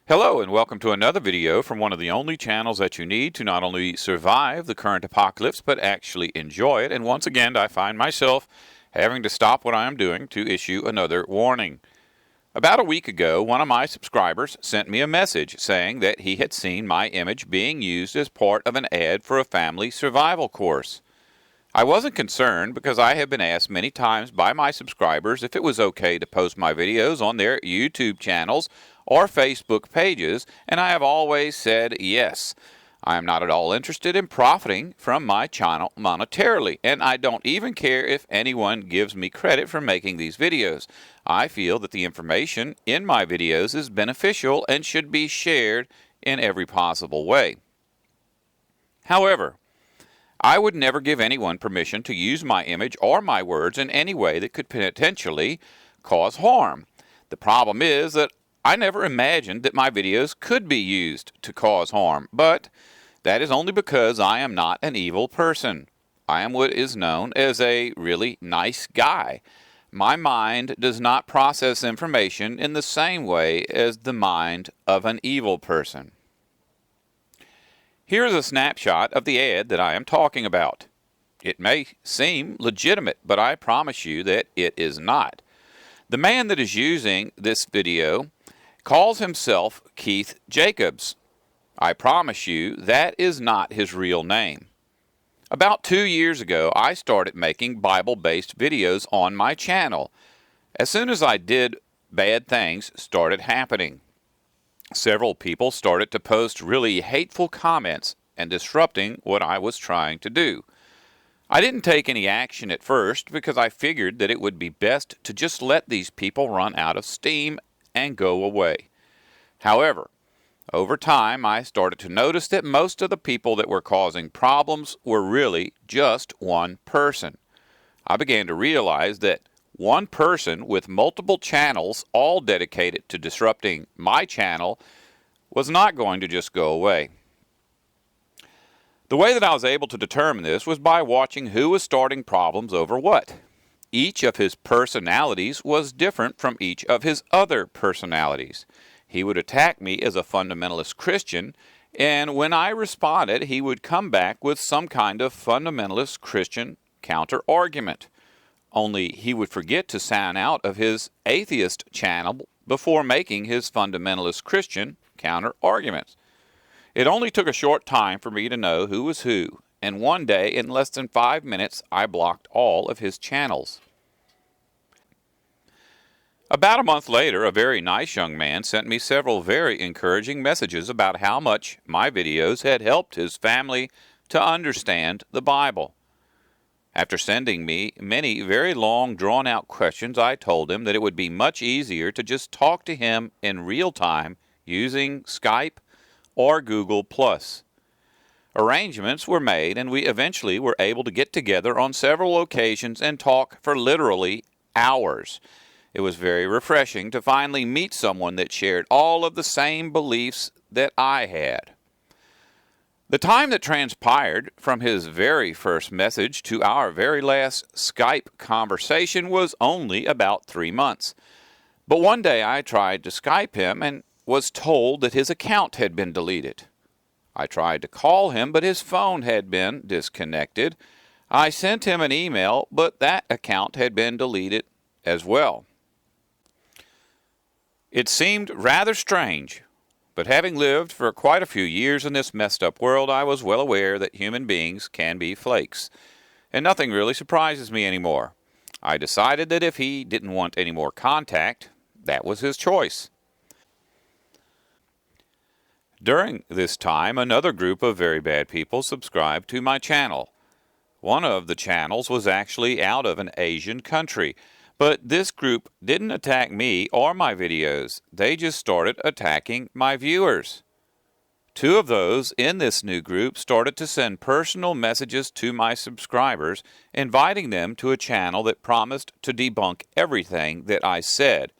Hello and welcome to another video from one of the only channels that you need to not only survive the current apocalypse but actually enjoy it. And once again I find myself having to stop what I am doing to issue another warning. About a week ago, one of my subscribers sent me a message saying that he had seen my image being used as part of an ad for a family survival course. I wasn't concerned because I have been asked many times by my subscribers if it was okay to post my videos on their YouTube channels or Facebook pages, and I have always said yes. I am not at all interested in profiting from my channel monetarily, and I don't even care if anyone gives me credit for making these videos. I feel that the information in my videos is beneficial and should be shared in every possible way. However, I would never give anyone permission to use my image or my words in any way that could potentially cause harm. The problem is that I never imagined that my videos could be used to cause harm, but that is only because I am not an evil person. I am what is known as a really nice guy. My mind does not process information in the same way as the mind of an evil person. Here is a snapshot of the ad that I am talking about. It may seem legitimate, but I promise you that it is not. The man that is using this video calls himself Keith Jacobs. I promise you that is not his real name. About 2 years ago, I started making Bible-based videos on my channel. As soon as I did, bad things started happening. Several people started to post really hateful comments and disrupting what I was trying to do. I didn't take any action at first because I figured that it would be best to just let these people run out of steam and go away. However, over time I started to notice that most of the people that were causing problems were really just one person. I began to realize that one person with multiple channels all dedicated to disrupting my channel was not going to just go away. The way that I was able to determine this was by watching who was starting problems over what. Each of his personalities was different from each of his other personalities. He would attack me as a fundamentalist Christian, and when I responded, he would come back with some kind of fundamentalist Christian counter-argument. Only he would forget to sign out of his atheist channel before making his fundamentalist Christian counter-arguments. It only took a short time for me to know who was who, and one day, in less than 5 minutes, I blocked all of his channels. About a month later, a very nice young man sent me several very encouraging messages about how much my videos had helped his family to understand the Bible. After sending me many very long, drawn-out questions, I told him that it would be much easier to just talk to him in real time using Skype or Google+. Arrangements were made, and we eventually were able to get together on several occasions and talk for literally hours. It was very refreshing to finally meet someone that shared all of the same beliefs that I had. The time that transpired from his very first message to our very last Skype conversation was only about 3 months. But one day I tried to Skype him and was told that his account had been deleted. I tried to call him, but his phone had been disconnected. I sent him an email, but that account had been deleted as well. It seemed rather strange, but having lived for quite a few years in this messed up world, I was well aware that human beings can be flakes, and nothing really surprises me anymore. I decided that if he didn't want any more contact, that was his choice. During this time, another group of very bad people subscribed to my channel. One of the channels was actually out of an Asian country, but this group didn't attack me or my videos. They just started attacking my viewers. 2 of those in this new group started to send personal messages to my subscribers, inviting them to a channel that promised to debunk everything that I said.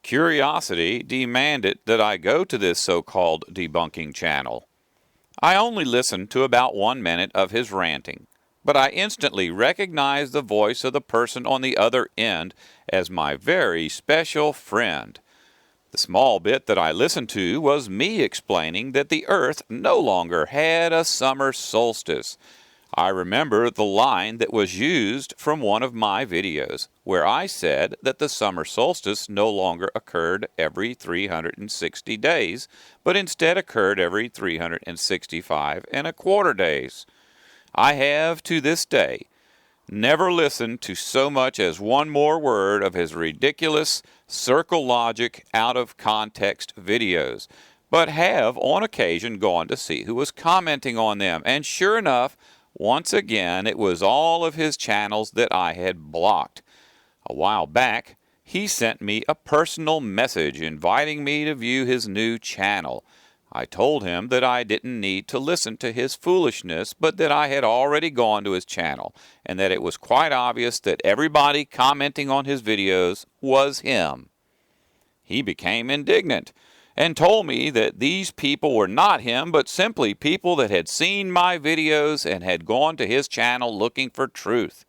Curiosity demanded that I go to this so-called debunking channel. I only listened to about 1 minute of his ranting, but I instantly recognized the voice of the person on the other end as my very special friend. The small bit that I listened to was me explaining that the Earth no longer had a summer solstice. I remember the line that was used from one of my videos, where I said that the summer solstice no longer occurred every 360 days, but instead occurred every 365 and a quarter days. I have, to this day, never listened to so much as one more word of his ridiculous circle logic out of context videos, but have on occasion gone to see who was commenting on them, and sure enough, once again it was all of his channels that I had blocked. A while back, he sent me a personal message inviting me to view his new channel. I told him that I didn't need to listen to his foolishness, but that I had already gone to his channel, and that it was quite obvious that everybody commenting on his videos was him. He became indignant, and told me that these people were not him, but simply people that had seen my videos and had gone to his channel looking for truth.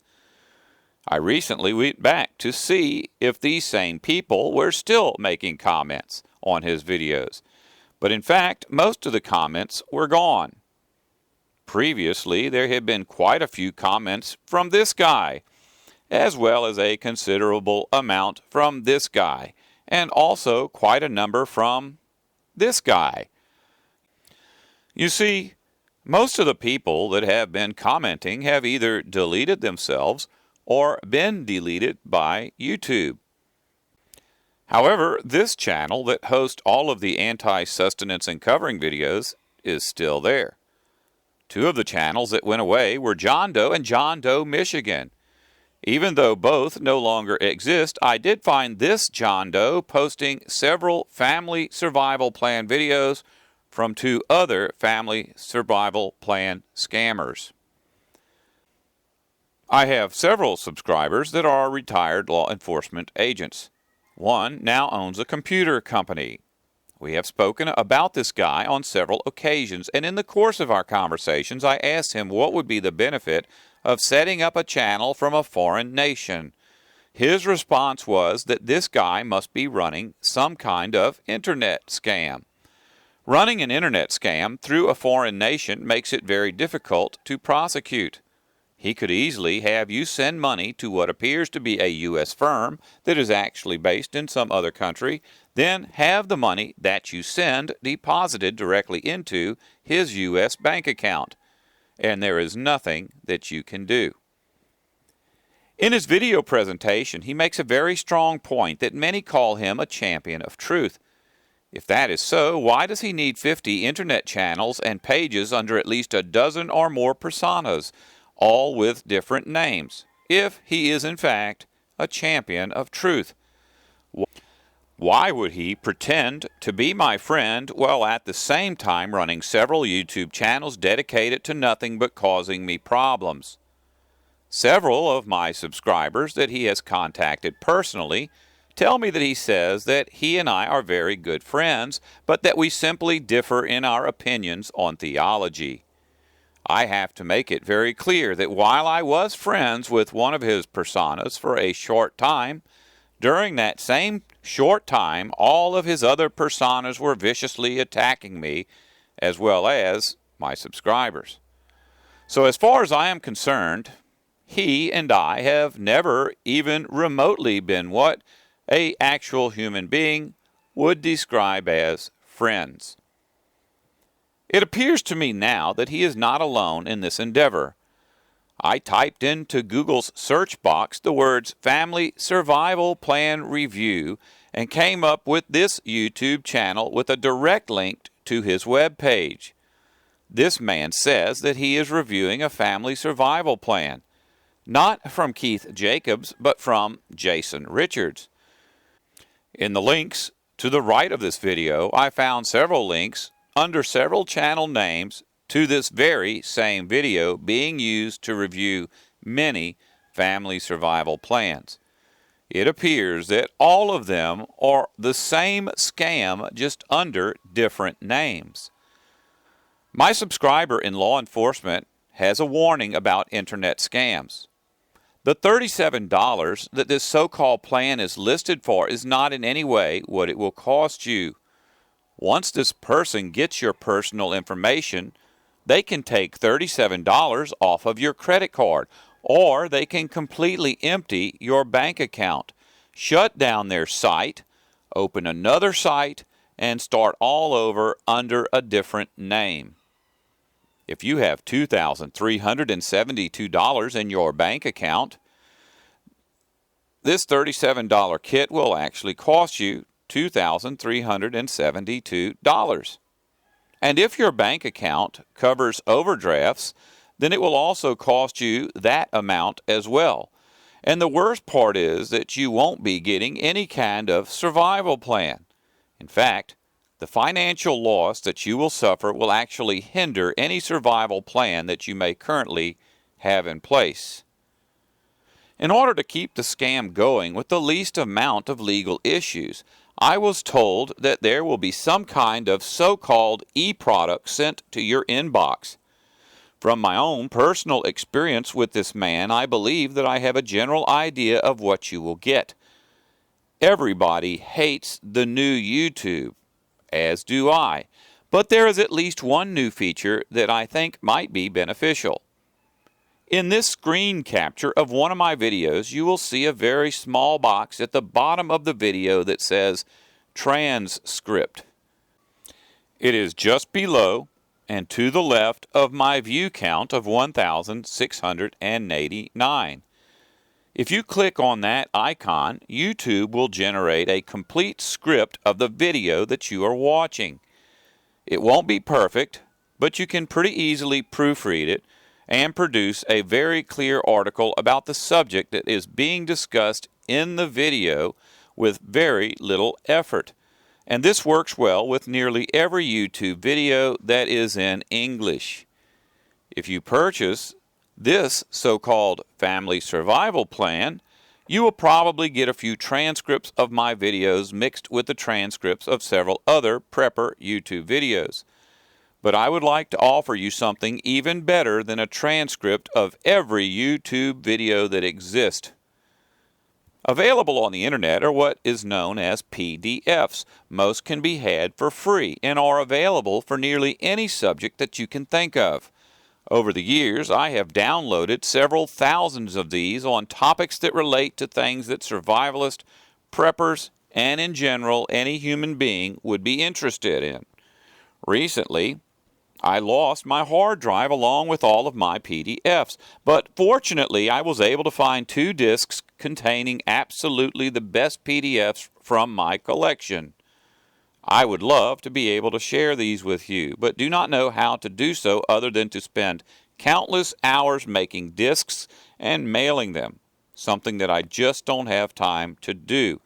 I recently went back to see if these same people were still making comments on his videos. But in fact, most of the comments were gone. Previously, there had been quite a few comments from this guy, as well as a considerable amount from this guy, and also quite a number from this guy. You see, most of the people that have been commenting have either deleted themselves or been deleted by YouTube. However, this channel that hosts all of the anti-sustenance and covering videos is still there. Two of the channels that went away were John Doe and John Doe, Michigan. Even though both no longer exist, I did find this John Doe posting several family survival plan videos from two other family survival plan scammers. I have several subscribers that are retired law enforcement agents. One now owns a computer company. We have spoken about this guy on several occasions, and in the course of our conversations, I asked him what would be the benefit of setting up a channel from a foreign nation. His response was that this guy must be running some kind of internet scam. Running an internet scam through a foreign nation makes it very difficult to prosecute. He could easily have you send money to what appears to be a U.S. firm that is actually based in some other country, then have the money that you send deposited directly into his U.S. bank account, and there is nothing that you can do. In his video presentation, he makes a very strong point that many call him a champion of truth. If that is so, why does he need 50 internet channels and pages under at least a dozen or more personas, all with different names, if he is in fact a champion of truth? Why would he pretend to be my friend while at the same time running several YouTube channels dedicated to nothing but causing me problems? Several of my subscribers that he has contacted personally tell me that he says that he and I are very good friends, but that we simply differ in our opinions on theology. I have to make it very clear that while I was friends with one of his personas for a short time, during that same short time, all of his other personas were viciously attacking me, as well as my subscribers. So as far as I am concerned, he and I have never even remotely been what an actual human being would describe as friends. It appears to me now that he is not alone in this endeavor. I typed into Google's search box the words Family Survival Plan Review and came up with this YouTube channel with a direct link to his web page. This man says that he is reviewing a family survival plan, not from Keith Jacobs, but from Jason Richards. In the links to the right of this video, I found several links under several channel names to this very same video being used to review many family survival plans. It appears that all of them are the same scam, just under different names. My subscriber in law enforcement has a warning about internet scams. The $37 that this so-called plan is listed for is not in any way what it will cost you. Once this person gets your personal information, they can take $37 off of your credit card, or they can completely empty your bank account, shut down their site, open another site, and start all over under a different name. If you have $2,372 in your bank account, this $37 kit will actually cost you $2,372. And if your bank account covers overdrafts, then it will also cost you that amount as well. And the worst part is that you won't be getting any kind of survival plan. In fact, the financial loss that you will suffer will actually hinder any survival plan that you may currently have in place. In order to keep the scam going with the least amount of legal issues, I was told that there will be some kind of so-called e-product sent to your inbox. From my own personal experience with this man, I believe that I have a general idea of what you will get. Everybody hates the new YouTube, as do I, but there is at least one new feature that I think might be beneficial. In this screen capture of one of my videos, you will see a very small box at the bottom of the video that says Transcript. It is just below and to the left of my view count of 1,689. If you click on that icon, YouTube will generate a complete script of the video that you are watching. It won't be perfect, but you can pretty easily proofread it and produce a very clear article about the subject that is being discussed in the video with very little effort. And this works well with nearly every YouTube video that is in English. If you purchase this so-called Family Survival Plan, you will probably get a few transcripts of my videos mixed with the transcripts of several other prepper YouTube videos. But I would like to offer you something even better than a transcript of every YouTube video that exists. Available on the internet are what is known as PDFs. Most can be had for free and are available for nearly any subject that you can think of. Over the years, I have downloaded several thousands of these on topics that relate to things that survivalists, preppers, and in general any human being would be interested in. Recently, I lost my hard drive along with all of my PDFs, but fortunately I was able to find 2 discs containing absolutely the best PDFs from my collection. I would love to be able to share these with you, but do not know how to do so other than to spend countless hours making discs and mailing them, something that I just don't have time to do.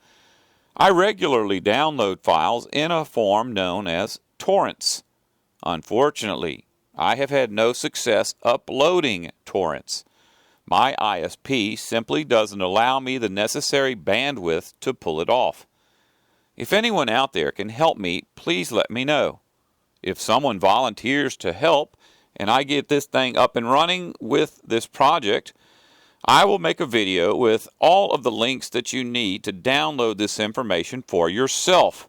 I regularly download files in a form known as torrents. Unfortunately, I have had no success uploading torrents. My ISP simply doesn't allow me the necessary bandwidth to pull it off. If anyone out there can help me, please let me know. If someone volunteers to help and I get this thing up and running with this project, I will make a video with all of the links that you need to download this information for yourself.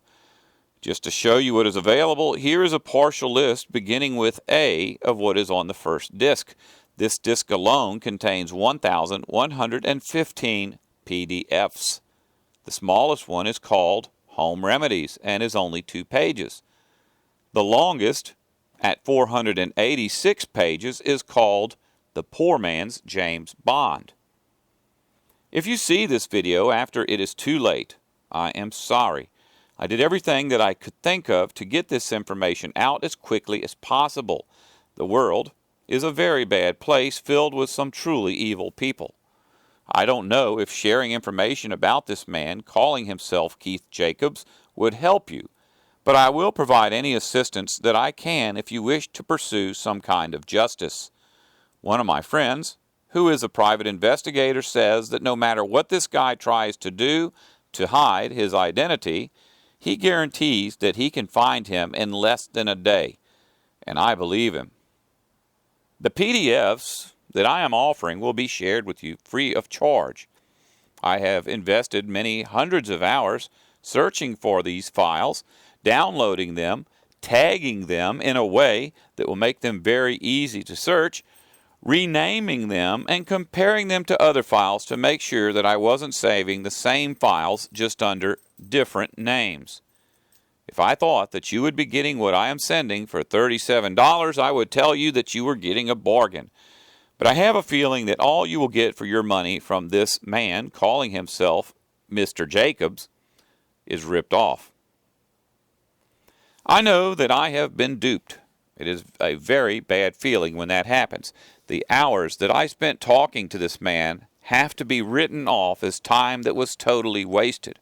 Just to show you what is available, here is a partial list beginning with A of what is on the first disc. This disc alone contains 1,115 PDFs. The smallest one is called Home Remedies and is only 2 pages. The longest, at 486 pages, is called The Poor Man's James Bond. If you see this video after it is too late, I am sorry. I did everything that I could think of to get this information out as quickly as possible. The world is a very bad place filled with some truly evil people. I don't know if sharing information about this man calling himself Keith Jacobs would help you, but I will provide any assistance that I can if you wish to pursue some kind of justice. One of my friends, who is a private investigator, says that no matter what this guy tries to do to hide his identity, he guarantees that he can find him in less than a day, and I believe him. The PDFs that I am offering will be shared with you free of charge. I have invested many hundreds of hours searching for these files, downloading them, tagging them in a way that will make them very easy to search, renaming them, and comparing them to other files to make sure that I wasn't saving the same files just under different names. If I thought that you would be getting what I am sending for $37, I would tell you that you were getting a bargain. But I have a feeling that all you will get for your money from this man calling himself Mr. Jacobs is ripped off. I know that I have been duped. It is a very bad feeling when that happens. The hours that I spent talking to this man have to be written off as time that was totally wasted.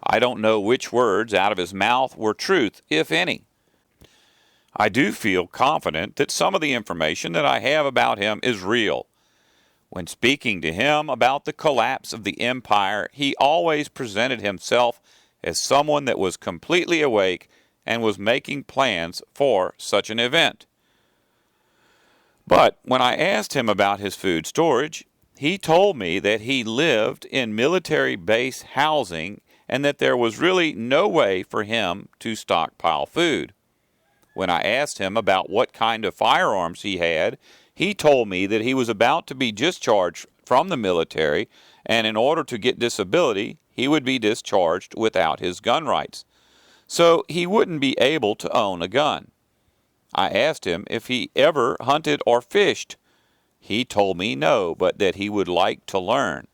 I don't know which words out of his mouth were truth, if any. I do feel confident that some of the information that I have about him is real. When speaking to him about the collapse of the empire, he always presented himself as someone that was completely awake and was making plans for such an event. But when I asked him about his food storage, he told me that he lived in military base housing and that there was really no way for him to stockpile food. When I asked him about what kind of firearms he had, he told me that he was about to be discharged from the military, and in order to get disability, he would be discharged without his gun rights. So he wouldn't be able to own a gun. I asked him if he ever hunted or fished. He told me no, but that he would like to learn.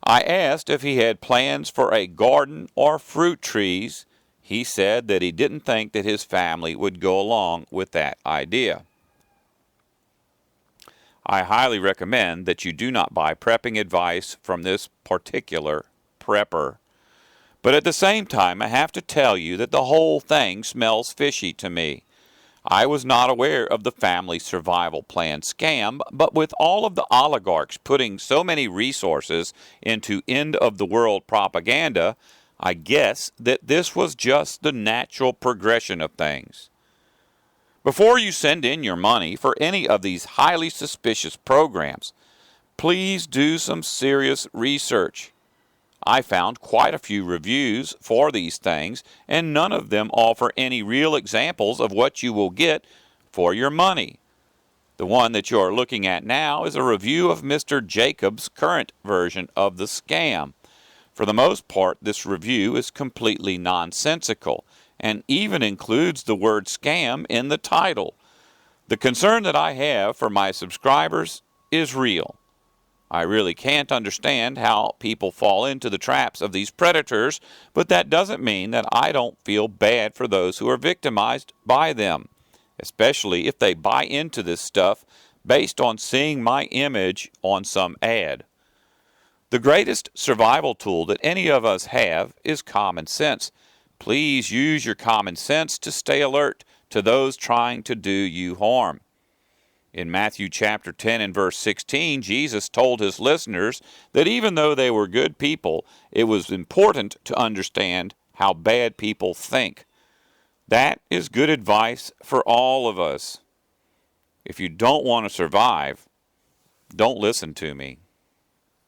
I asked if he had plans for a garden or fruit trees. He said that he didn't think that his family would go along with that idea. I highly recommend that you do not buy prepping advice from this particular prepper. But at the same time, I have to tell you that the whole thing smells fishy to me. I was not aware of the Family Survival Plan Scam, but with all of the oligarchs putting so many resources into end-of-the-world propaganda, I guess that this was just the natural progression of things. Before you send in your money for any of these highly suspicious programs, please do some serious research. I found quite a few reviews for these things, and none of them offer any real examples of what you will get for your money. The one that you are looking at now is a review of Mr. Jacobs' current version of the scam. For the most part, this review is completely nonsensical and even includes the word scam in the title. The concern that I have for my subscribers is real. I really can't understand how people fall into the traps of these predators, but that doesn't mean that I don't feel bad for those who are victimized by them, especially if they buy into this stuff based on seeing my image on some ad. The greatest survival tool that any of us have is common sense. Please use your common sense to stay alert to those trying to do you harm. In Matthew chapter 10 and verse 16, Jesus told his listeners that even though they were good people, it was important to understand how bad people think. That is good advice for all of us. If you don't want to survive, don't listen to me.